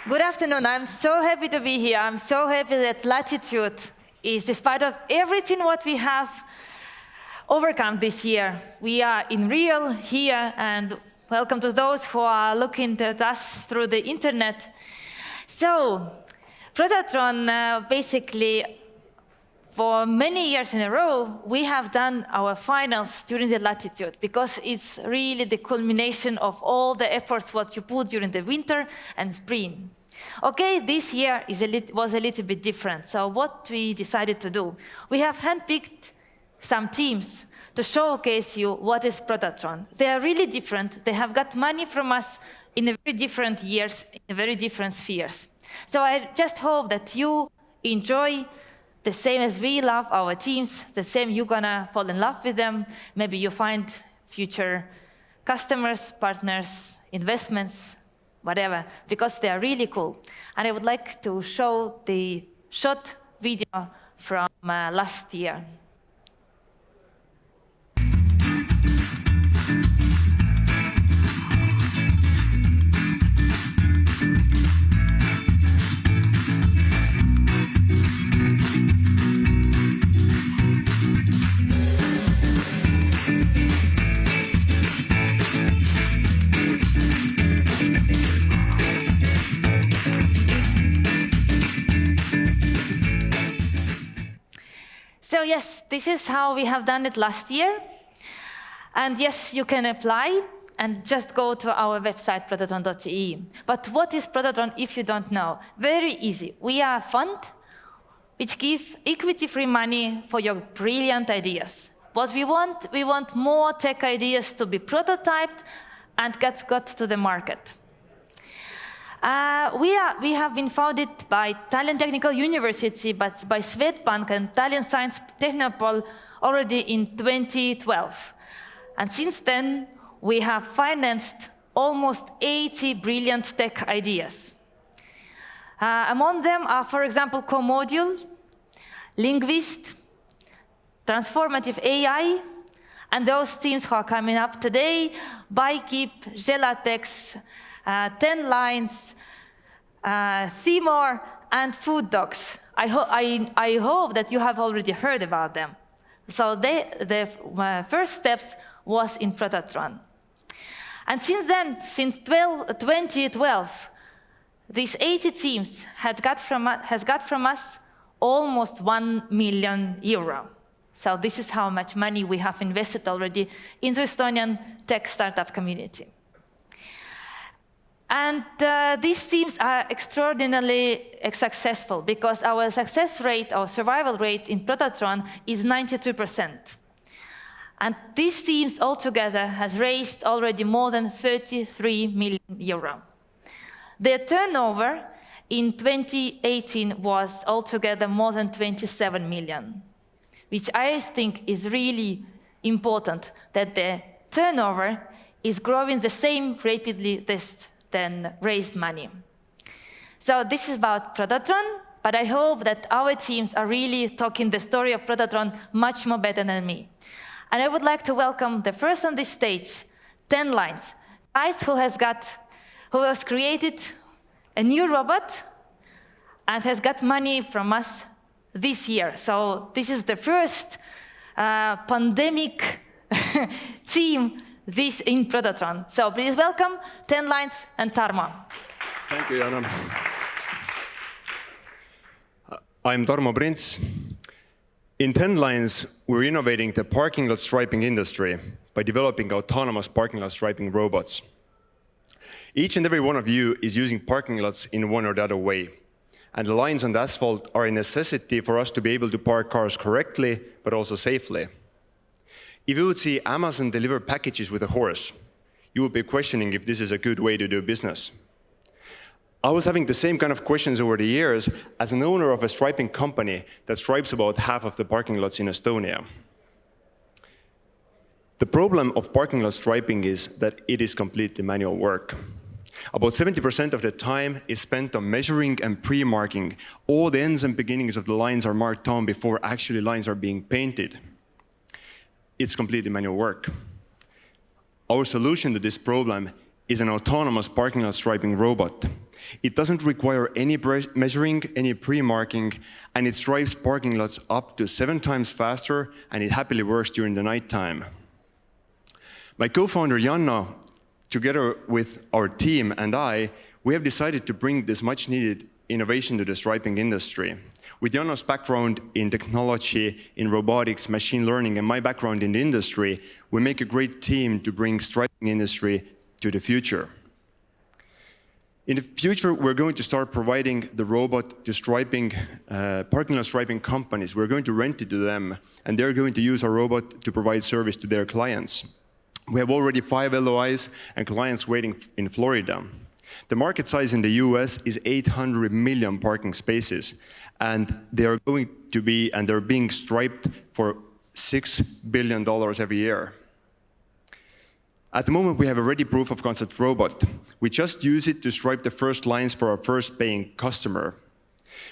Good afternoon. I'm so happy to be here. I'm so happy that Latitude is, despite of everything what we have overcome this year, we are in real here, and welcome to those who are looking at us through the internet. So, Prototron, basically, for many years in a row, we have done our finals during the Latitude because it's really the culmination of all the efforts what you put during the winter and spring. Okay, this year was a little bit different. So what we decided to do, we have handpicked some teams to showcase you what is Prototron. They are really different. They have got money from us in a very different years, in very different spheres. So I just hope that you enjoy the same as we love our teams, the same you're gonna fall in love with them. Maybe you find future customers, partners, investments, whatever, because they are really cool. And I would like to show the short video from last year. So yes, this is how we have done it last year. And yes, you can apply and just go to our website, prototron.e. But what is Prototron if you don't know? Very easy. We are a fund which gives equity-free money for your brilliant ideas. What we want more tech ideas to be prototyped and got to the market. We have been founded by Tallinn Technical University, but by Swedbank and Tallinn Science Technopole already in 2012. And since then, we have financed almost 80 brilliant tech ideas. Among them are, for example, co-module, linguist, transformative AI, and those teams who are coming up today, Bikeep, Gelatex, 10 lines, Themo, and Foodocs. I hope that you have already heard about them. So the first steps was in Prototron. And since then, since 2012, these 80 teams has got from us almost €1 million. So this is how much money we have invested already into Estonian tech startup community. And these teams are extraordinarily successful because our success rate, our survival rate in Prototron is 92%. And these teams altogether has raised already more than €33 million. Their turnover in 2018 was altogether more than 27 million, which I think is really important, that the turnover is growing the same rapidly than raised money. So this is about Prototron, but I hope that our teams are really talking the story of Prototron much more better than me. And I would like to welcome the first on this stage, 10 lines, guys who has created a new robot and has got money from us this year. So this is the first pandemic team this in Prototron. So please welcome 10 lines and Tarmo. Thank you, Jana. I'm Tarmo Prints. In 10 lines, we're innovating the parking lot striping industry by developing autonomous parking lot striping robots. Each and every one of you is using parking lots in one or the other way. And the lines on the asphalt are a necessity for us to be able to park cars correctly, but also safely. If you would see Amazon deliver packages with a horse, you would be questioning if this is a good way to do business. I was having the same kind of questions over the years as an owner of a striping company that stripes about half of the parking lots in Estonia. The problem of parking lot striping is that it is completely manual work. About 70% of the time is spent on measuring and pre-marking. All the ends and beginnings of the lines are marked on before actually lines are being painted. It's completely manual work. Our solution to this problem is an autonomous parking lot striping robot. It doesn't require any measuring, any pre-marking, and it strives parking lots up to 7 times faster, and it happily works during the nighttime. My co-founder Janna, together with our team and I, we have decided to bring this much-needed innovation to the striping industry. With Janna's background in technology, in robotics, machine learning, and my background in the industry, we make a great team to bring striping industry to the future. In the future, we're going to start providing the robot to striping, parking lot striping companies. We're going to rent it to them, and they're going to use our robot to provide service to their clients. We have already 5 LOIs and clients waiting in Florida. The market size in the US is 800 million parking spaces, and they're being striped for $6 billion every year. At the moment, we have a ready proof of concept robot. We just use it to stripe the first lines for our first paying customer.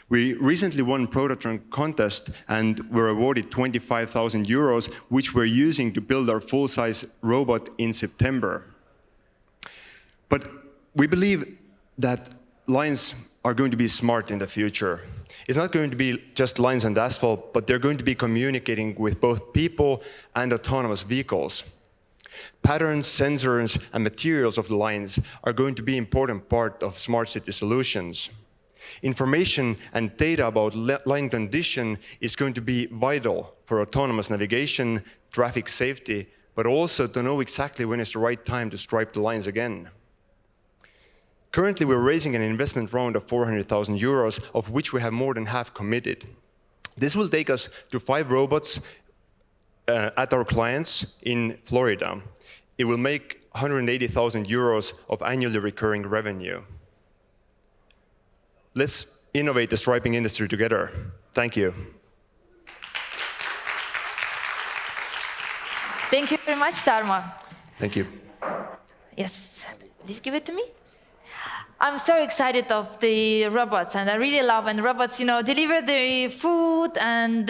We recently won Prototron contest and were awarded 25,000 euros, which we're using to build our full-size robot in September. But we believe that lines are going to be smart in the future. It's not going to be just lines and asphalt, but they're going to be communicating with both people and autonomous vehicles. Patterns, sensors, and materials of the lines are going to be an important part of smart city solutions. Information and data about line condition is going to be vital for autonomous navigation, traffic safety, but also to know exactly when it's the right time to stripe the lines again. Currently, we're raising an investment round of 400,000 euros, of which we have more than half committed. This will take us to 5 robots at our clients in Florida. It will make 180,000 euros of annually recurring revenue. Let's innovate the striping industry together. Thank you. Thank you very much, Tarmo. Thank you. Yes, please give it to me. I'm so excited of the robots, and I really love when robots, deliver the food and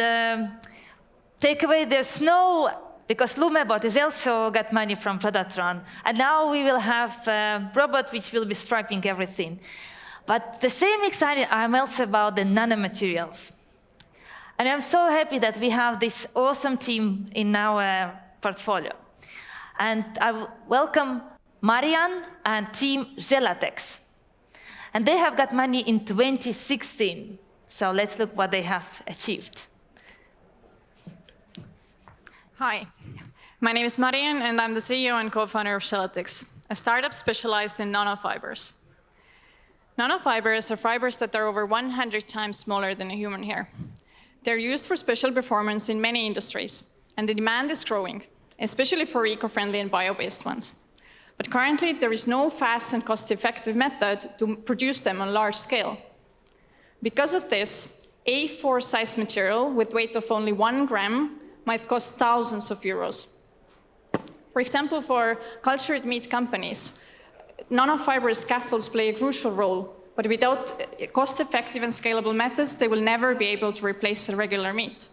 take away the snow, because Lumebot is also got money from Prototron. And now we will have a robot which will be striping everything. But the same excited I'm also about the nanomaterials. And I'm so happy that we have this awesome team in our portfolio. And I welcome Marian and team Gelatex. And they have got money in 2016. So let's look what they have achieved. Hi, my name is Marian, and I'm the CEO and co-founder of Gelatex, a startup specialized in nanofibers. Nanofibers are fibers that are over 100 times smaller than a human hair. They're used for special performance in many industries, and the demand is growing, especially for eco-friendly and bio-based ones. But currently, there is no fast and cost-effective method to produce them on large scale. Because of this, A4 size material with weight of only 1 gram might cost thousands of euros. For example, for cultured meat companies, nanofiber scaffolds play a crucial role, but without cost-effective and scalable methods, they will never be able to replace the regular meat.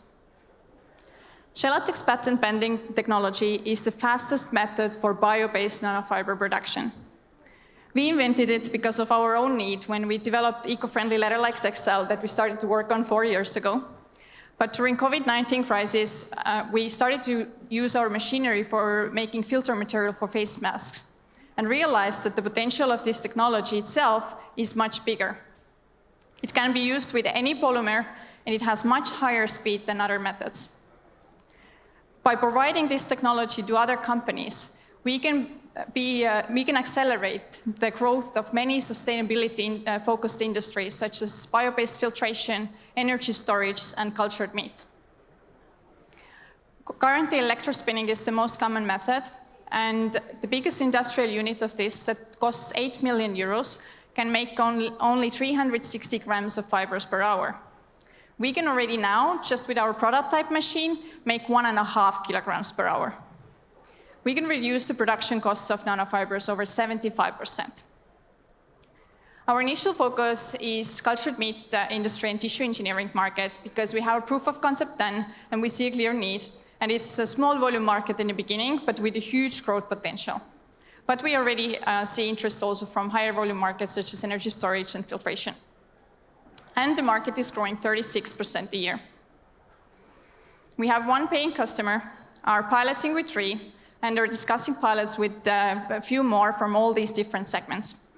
Gelatex patent-pending technology is the fastest method for bio-based nanofiber production. We invented it because of our own need when we developed eco-friendly leather-like textile that we started to work on 4 years ago. But during COVID-19 crisis, we started to use our machinery for making filter material for face masks and realized that the potential of this technology itself is much bigger. It can be used with any polymer, and it has much higher speed than other methods. By providing this technology to other companies, we can accelerate the growth of many sustainability-focused industries, such as bio-based filtration, energy storage, and cultured meat. Currently, electrospinning is the most common method, and the biggest industrial unit of this, that costs 8 million euros, can make only 360 grams of fibers per hour. We can already now, just with our prototype machine, make 1.5 kilograms per hour. We can reduce the production costs of nanofibers over 75%. Our initial focus is cultured meat industry and tissue engineering market, because we have a proof of concept done and we see a clear need. And it's a small volume market in the beginning, but with a huge growth potential. But we already see interest also from higher volume markets such as energy storage and filtration. And the market is growing 36% a year. We have one paying customer, are piloting with 3, and are discussing pilots with a few more from all these different segments.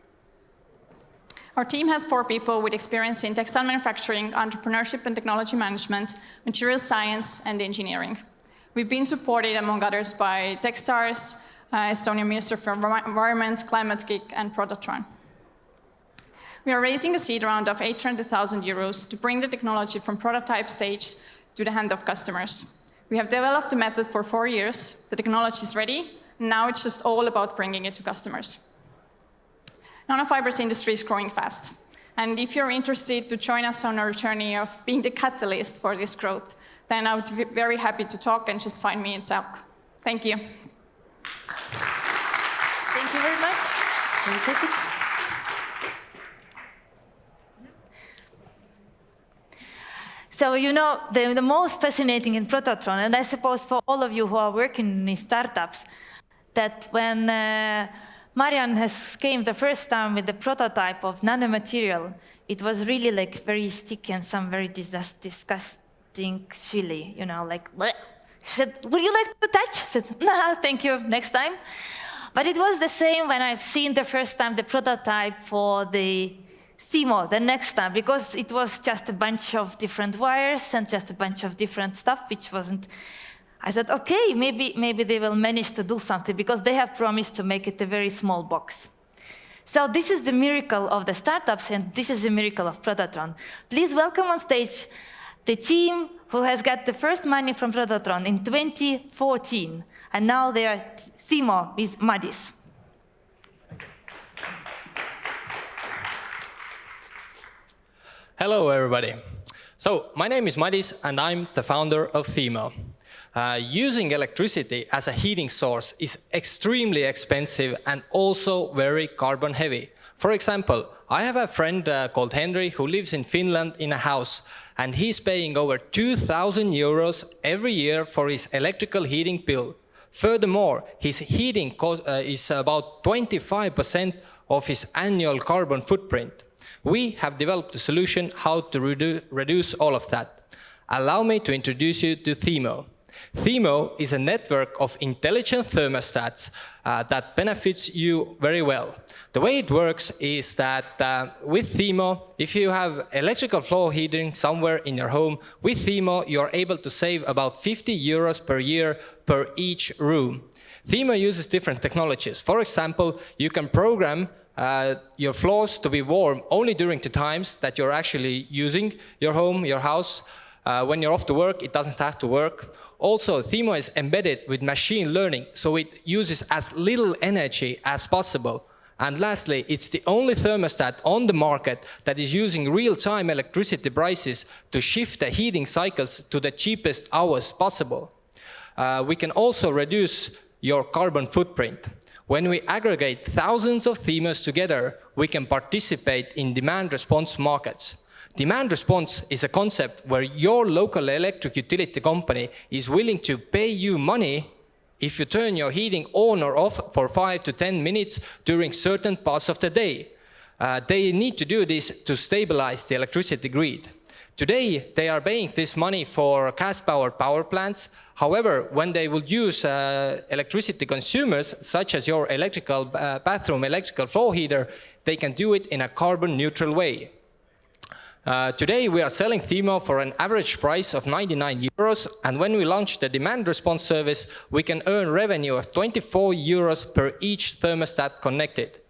Our team has 4 people with experience in textile manufacturing, entrepreneurship and technology management, material science, and engineering. We've been supported, among others, by Techstars, Estonian Minister for Environment, Climate Geek, and Prototron. We are raising a seed round of 800,000 euros to bring the technology from prototype stage to the hand of customers. We have developed the method for 4 years. The technology is ready, and now it's just all about bringing it to customers. Nanofibers industry is growing fast. And if you're interested to join us on our journey of being the catalyst for this growth, then I would be very happy to talk and just find me and talk. Thank you. Thank you very much. Shall we take it? So, you know, the most fascinating in Prototron, and I suppose for all of you who are working in startups, that when Marian has came the first time with the prototype of nanomaterial, it was really like very sticky and some very disgusting chili, you know, like, bleh. She said, would you like to touch? I said, no, thank you, next time. But it was the same when I've seen the first time the prototype for the Themo, the next time, because it was just a bunch of different wires and just a bunch of different stuff, which wasn't. I said, okay, maybe they will manage to do something, because they have promised to make it a very small box. So this is the miracle of the startups, and this is the miracle of Prototron. Please welcome on stage the team who has got the first money from Prototron in 2014, and now they are Themo with Madis. Hello, everybody. So my name is Madis, and I'm the founder of Themo. Using electricity as a heating source is extremely expensive and also very carbon heavy. For example, I have a friend called Henry who lives in Finland in a house, and he's paying over 2,000 euros every year for his electrical heating bill. Furthermore, his heating cost, is about 25% of his annual carbon footprint. We have developed a solution how to reduce all of that. Allow me to introduce you to Themo. Themo is a network of intelligent thermostats that benefits you very well. The way it works is that with Themo, if you have electrical floor heating somewhere in your home, with Themo you are able to save about 50 euros per year per each room. Themo uses different technologies. For example, you can program your floors to be warm only during the times that you're actually using your home, your house. When you're off to work, it doesn't have to work. Also, Themo is embedded with machine learning, so it uses as little energy as possible. And lastly, it's the only thermostat on the market that is using real-time electricity prices to shift the heating cycles to the cheapest hours possible. We can also reduce your carbon footprint. When we aggregate thousands of Themos together, we can participate in demand response markets. Demand response is a concept where your local electric utility company is willing to pay you money if you turn your heating on or off for 5 to 10 minutes during certain parts of the day. They need to do this to stabilize the electricity grid. Today, they are paying this money for gas-powered power plants. However, when they will use electricity consumers, such as your electrical bathroom electrical floor heater, they can do it in a carbon-neutral way. Today, we are selling Themo for an average price of 99 euros, and when we launch the demand response service, we can earn revenue of 24 euros per each thermostat connected.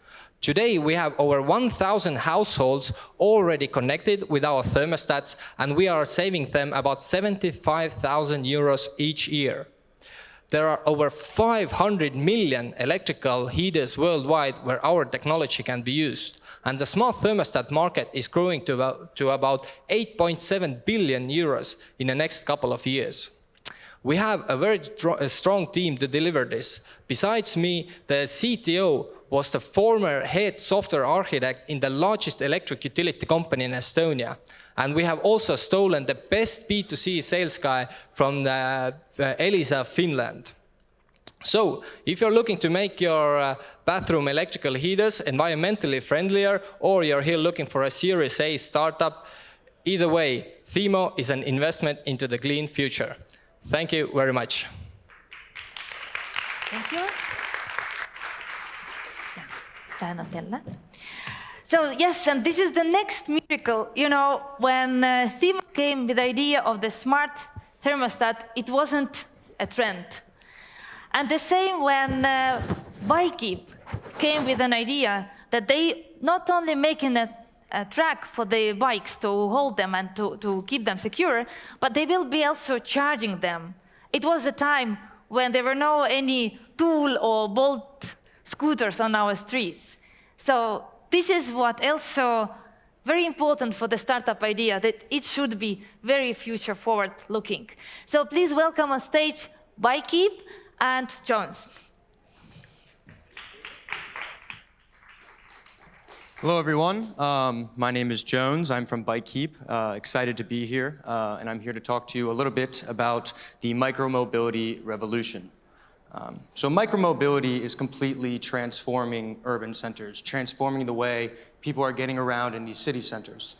Today, we have over 1,000 households already connected with our thermostats, and we are saving them about 75,000 euros each year. There are over 500 million electrical heaters worldwide where our technology can be used. And the smart thermostat market is growing to about 8.7 billion euros in the next couple of years. We have a very strong team to deliver this. Besides me, the CTO was the former head software architect in the largest electric utility company in Estonia. And we have also stolen the best B2C sales guy from Elisa, Finland. So, if you're looking to make your bathroom electrical heaters environmentally friendlier, or you're here looking for a Series A startup, either way, Themo is an investment into the clean future. Thank you very much. Thank you. So yes, and this is the next miracle. You know, when Themo came with the idea of the smart thermostat, it wasn't a trend. And the same when Bikeep came with an idea that they not only making a track for the bikes to hold them and to keep them secure, but they will be also charging them. It was a time when there were no any tool or bolt scooters on our streets. So this is what also very important for the startup idea, that it should be very future forward looking. So please welcome on stage Bikeep and Jones. Hello, everyone. My name is Jones. I'm from Bikeep. Excited to be here, and I'm here to talk to you a little bit about the micromobility revolution. So micromobility is completely transforming urban centers, transforming the way people are getting around in these city centers.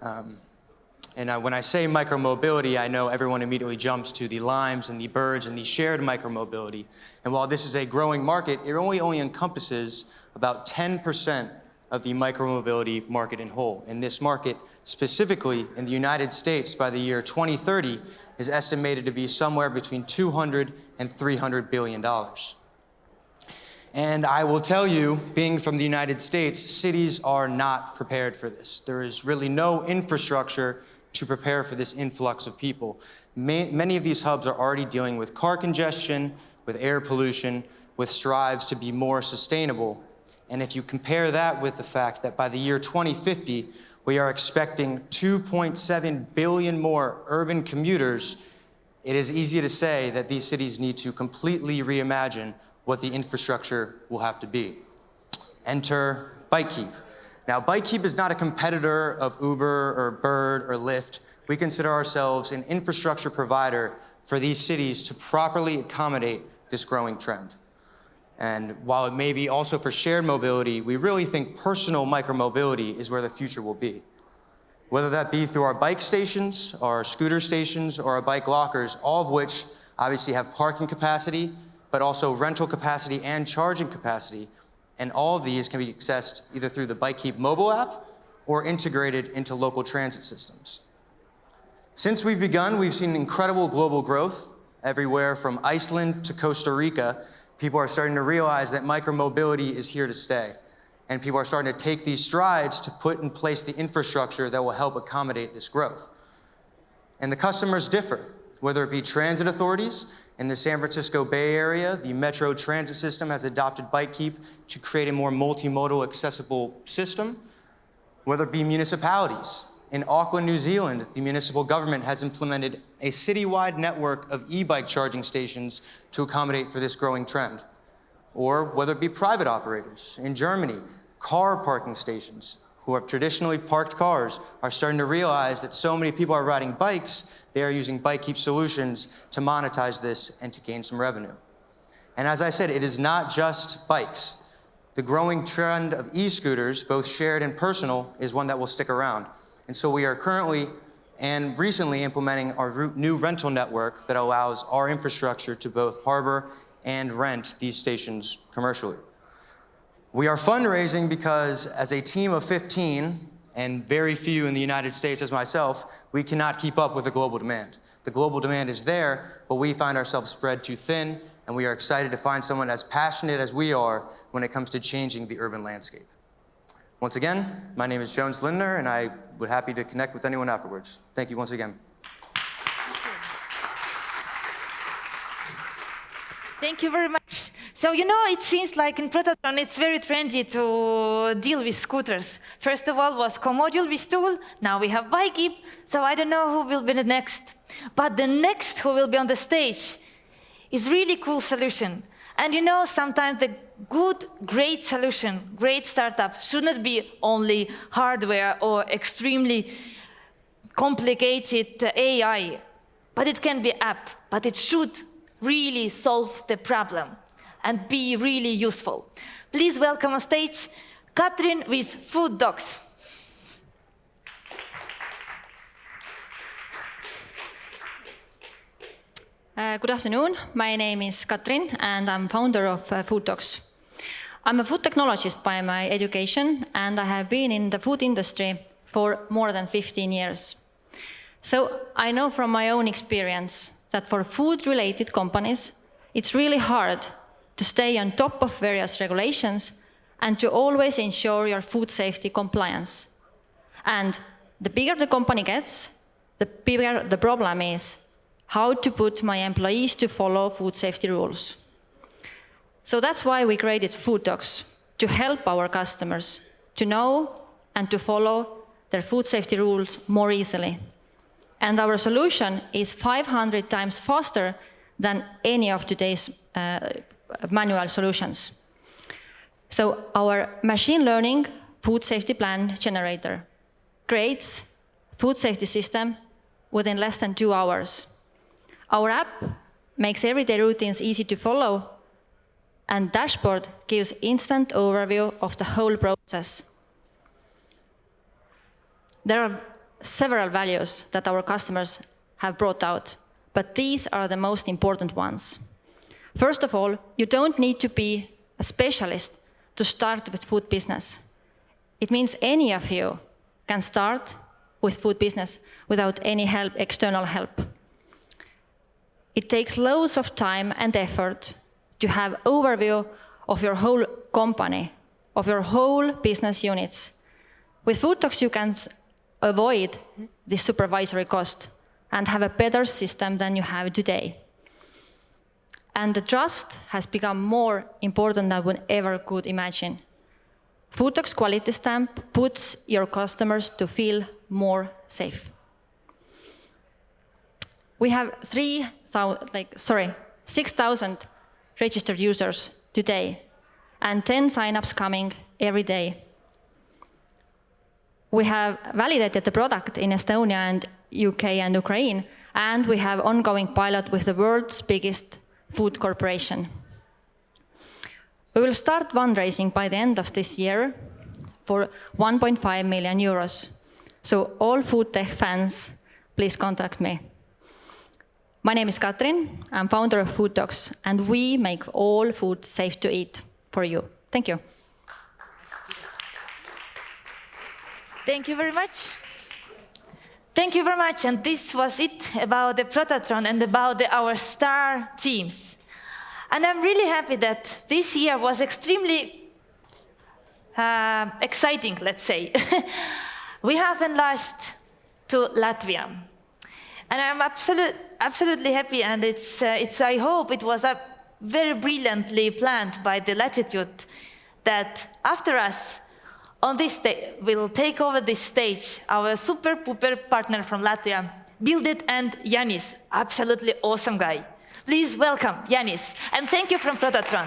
When I say micromobility, I know everyone immediately jumps to the limes and the birds and the shared micromobility. And while this is a growing market, it only encompasses about 10% of the micromobility market in whole. And this market, specifically in the United States by the year 2030, is estimated to be somewhere between $200 and $300 billion. And I will tell you, being from the United States, cities are not prepared for this. There is really no infrastructure to prepare for this influx of people. Many of these hubs are already dealing with car congestion, with air pollution, with strives to be more sustainable. And if you compare that with the fact that by the year 2050, we are expecting 2.7 billion more urban commuters, it is easy to say that these cities need to completely reimagine what the infrastructure will have to be. Enter Bikeep. Now, Bikeep is not a competitor of Uber or Bird or Lyft. We consider ourselves an infrastructure provider for these cities to properly accommodate this growing trend. And while it may be also for shared mobility, we really think personal micromobility is where the future will be. Whether that be through our bike stations, our scooter stations, or our bike lockers, all of which obviously have parking capacity, but also rental capacity and charging capacity. And all of these can be accessed either through the Bikeep mobile app or integrated into local transit systems. Since we've begun, we've seen incredible global growth everywhere from Iceland to Costa Rica. People are starting to realize that micromobility is here to stay. And people are starting to take these strides to put in place the infrastructure that will help accommodate this growth. And the customers differ, whether it be transit authorities. In the San Francisco Bay Area, the Metro Transit System has adopted Bikeep to create a more multimodal accessible system, whether it be municipalities. In Auckland, New Zealand, the municipal government has implemented a citywide network of e-bike charging stations to accommodate for this growing trend. Or whether it be private operators. In Germany, car parking stations who have traditionally parked cars are starting to realize that so many people are riding bikes, they are using Bikeep solutions to monetize this and to gain some revenue. And as I said, it is not just bikes. The growing trend of e-scooters, both shared and personal, is one that will stick around. And so we are currently and recently implementing our new rental network that allows our infrastructure to both harbor and rent these stations commercially. We are fundraising because as a team of 15, and very few in the United States as myself, we cannot keep up with the global demand. The global demand is there, but we find ourselves spread too thin, and we are excited to find someone as passionate as we are when it comes to changing the urban landscape. Once again, my name is Jones Lindner, and I would be happy to connect with anyone afterwards. Thank you once again. Thank you very much. So, you know, it seems like in Prototron, it's very trendy to deal with scooters. First of all was co-module with tool, now we have Bikeep, so I don't know who will be the next. But the next who will be on the stage is really cool solution. And you know, sometimes the good, great solution, great startup should not be only hardware or extremely complicated AI, but it can be app, but it should really solve the problem. and be really useful. Please welcome on stage Katrin with Foodocs. Good afternoon. My name is Katrin, and I'm founder of Foodocs. I'm a food technologist by my education, and I have been in the food industry for more than 15 years. So I know from my own experience that for food-related companies, it's really hard to stay on top of various regulations and to always ensure your food safety compliance. And the bigger the company gets, the bigger the problem is how to put my employees to follow food safety rules. So that's why we created Foodocs, to help our customers to know and to follow their food safety rules more easily. And our solution is 500 times faster than any of today's manual solutions. So our machine learning food safety plan generator creates food safety system within less than 2 hours. Our app makes everyday routines easy to follow, and dashboard gives instant overview of the whole process. There are several values that our customers have brought out, but these are the most important ones. First of all, you don't need to be a specialist to start with food business. It means any of you can start with food business without any help, external help. It takes loads of time and effort to have overview of your whole company, of your whole business units. With Foodocs, you can avoid the supervisory cost and have a better system than you have today. And the trust has become more important than one ever could imagine. Foodocs quality stamp puts your customers to feel more safe. We have 6,000 registered users today, and 10 signups coming every day. We have validated the product in Estonia and UK and Ukraine, and we have ongoing pilot with the world's biggest food corporation. We will start fundraising by the end of this year for 1.5 million euros. So all food tech fans, please contact me. My name is Katrin. I'm founder of Foodocs, and we make all food safe to eat for you. Thank you. Thank you very much. Thank you very much. And this was it about the Prototron and about our star teams. And I'm really happy that this year was extremely exciting, let's say. We have enlarged to Latvia. And I'm absolutely happy, and I hope it was very brilliantly planned by the Latitude that after us on this day will take over this stage our super pooper partner from Latvia, Build It, and Yanis, absolutely awesome guy. Please welcome Yanis, and thank you from Prototron.